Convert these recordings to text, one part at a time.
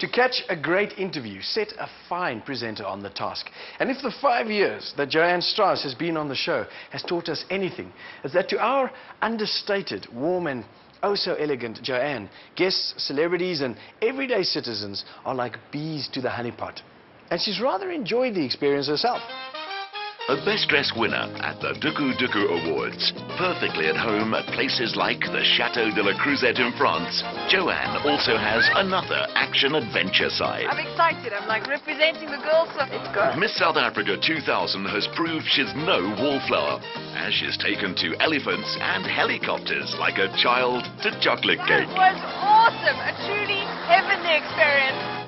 To catch a great interview, set a fine presenter on the task. And if the 5 years that Joanne Strauss has been on the show has taught us anything, it's that to our understated, warm and oh so elegant Joanne, guests, celebrities and everyday citizens are like bees to the honeypot. And she's rather enjoyed the experience herself. A Best Dressed winner at the Duku Duku Awards. Perfectly at home at places like the Chateau de la Cruzette in France, Joanne also has another action-adventure side. I'm excited. I'm like representing the girls, so it's good. Miss South Africa 2000 has proved she's no wallflower, as she's taken to elephants and helicopters like a child to chocolate cake. It was awesome. A truly heavenly experience.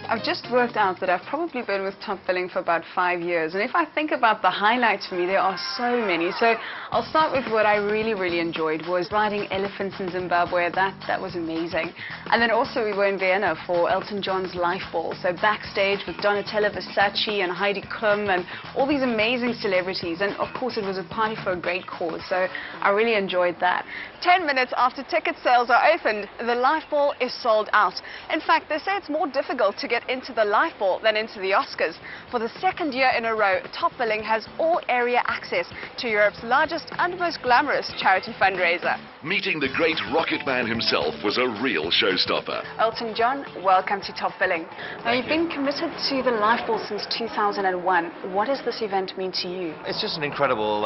I've just worked out that I've probably been with Top Billing for about 5 years, and if I think about the highlights for me, there are so many. So I'll start with what I really enjoyed was riding elephants in Zimbabwe. That was amazing. And then also we were in Vienna for Elton John's Life Ball, so backstage with Donatella Versace and Heidi Klum and all these amazing celebrities, and of course it was a party for a great cause, so I really enjoyed that. 10 minutes after ticket sales are opened, the Life Ball is sold out. In fact, they say it's more difficult to get into the Life Ball than into the Oscars. For the second year in a row, Top Billing has all-area access to Europe's largest and most glamorous charity fundraiser. Meeting the great rocket man himself was a real showstopper. Elton John, welcome to Top Billing. Now, you've been committed to the Life Ball since 2001. What does this event mean to you? It's just an incredible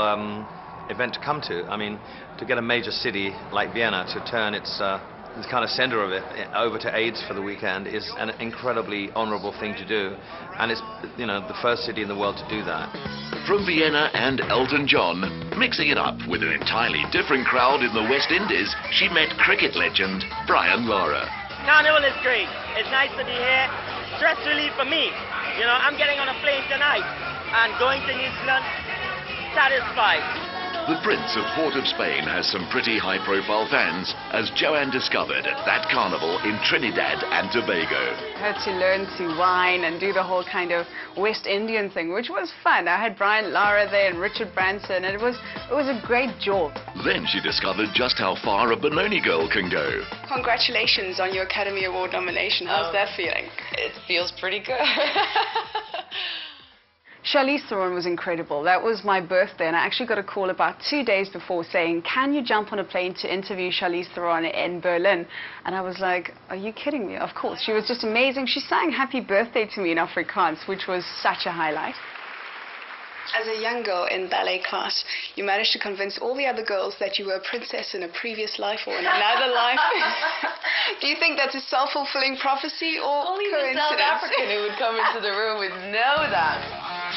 event to come to. I mean, to get a major city like Vienna to turn its kind of center of it over to AIDS for the weekend is an incredibly honorable thing to do, and it's, you know, the first city in the world to do that. From Vienna and Elton John, mixing it up with an entirely different crowd in the West Indies, she met cricket legend Brian Lara. Carnival is great. It's nice to be here. Stress relief for me. You know, I'm getting on a plane tonight and going to New Zealand satisfied. The Prince of Port of Spain has some pretty high-profile fans, as Joanne discovered at that carnival in Trinidad and Tobago. I had to learn to whine and do the whole kind of West Indian thing, which was fun. I had Brian Lara there and Richard Branson, and it was a great job. Then she discovered just how far a Benoni girl can go. Congratulations on your Academy Award nomination. How's that feeling? It feels pretty good. Charlize Theron was incredible. That was my birthday, and I actually got a call about 2 days before saying, can you jump on a plane to interview Charlize Theron in Berlin? And I was like, are you kidding me? Of course. She was just amazing. She sang happy birthday to me in Afrikaans, which was such a highlight. As a young girl in ballet class, you managed to convince all the other girls that you were a princess in a previous life or in another life. Do you think that's a self-fulfilling prophecy or Only coincidence? the South African who would come into the room would know that.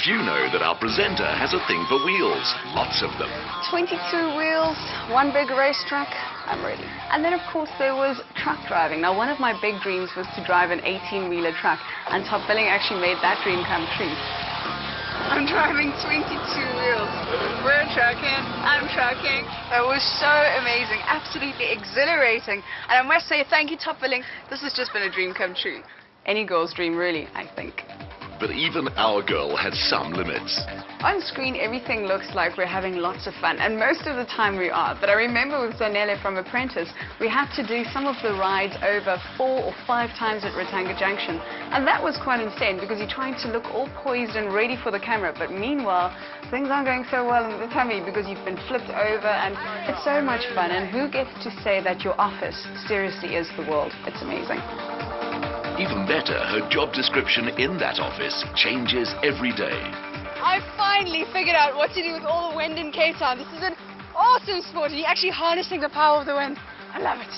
Few know that our presenter has a thing for wheels, lots of them. 22 wheels, one big racetrack, I'm ready. And then of course there was truck driving. Now one of my big dreams was to drive an 18-wheeler truck, and Top Billing actually made that dream come true. I'm driving 22 wheels. We're trucking, I'm trucking. That was so amazing, absolutely exhilarating. And I must say thank you, Top Billing. This has just been a dream come true. Any girl's dream, really, I think. But even our girl has some limits. On screen, everything looks like we're having lots of fun, and most of the time we are. But I remember with Zanele from Apprentice, we had to do some of the rides over 4 or 5 times at Ratanga Junction. And that was quite insane, because you're trying to look all poised and ready for the camera. But meanwhile, things aren't going so well in the tummy because you've been flipped over, and it's so much fun. And who gets to say that your office seriously is the world? It's amazing. Even better, her job description in that office changes every day. I finally figured out what to do with all the wind in Cape Town. This is an awesome sport, and you're actually harnessing the power of the wind. I love it.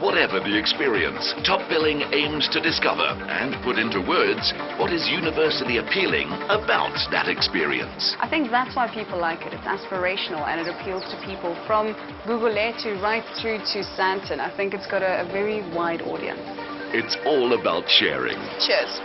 Whatever the experience, Top Billing aims to discover and put into words what is universally appealing about that experience. I think that's why people like it. It's aspirational, and it appeals to people from Google to right through to Sandton. I think it's got a very wide audience. It's all about sharing. Cheers.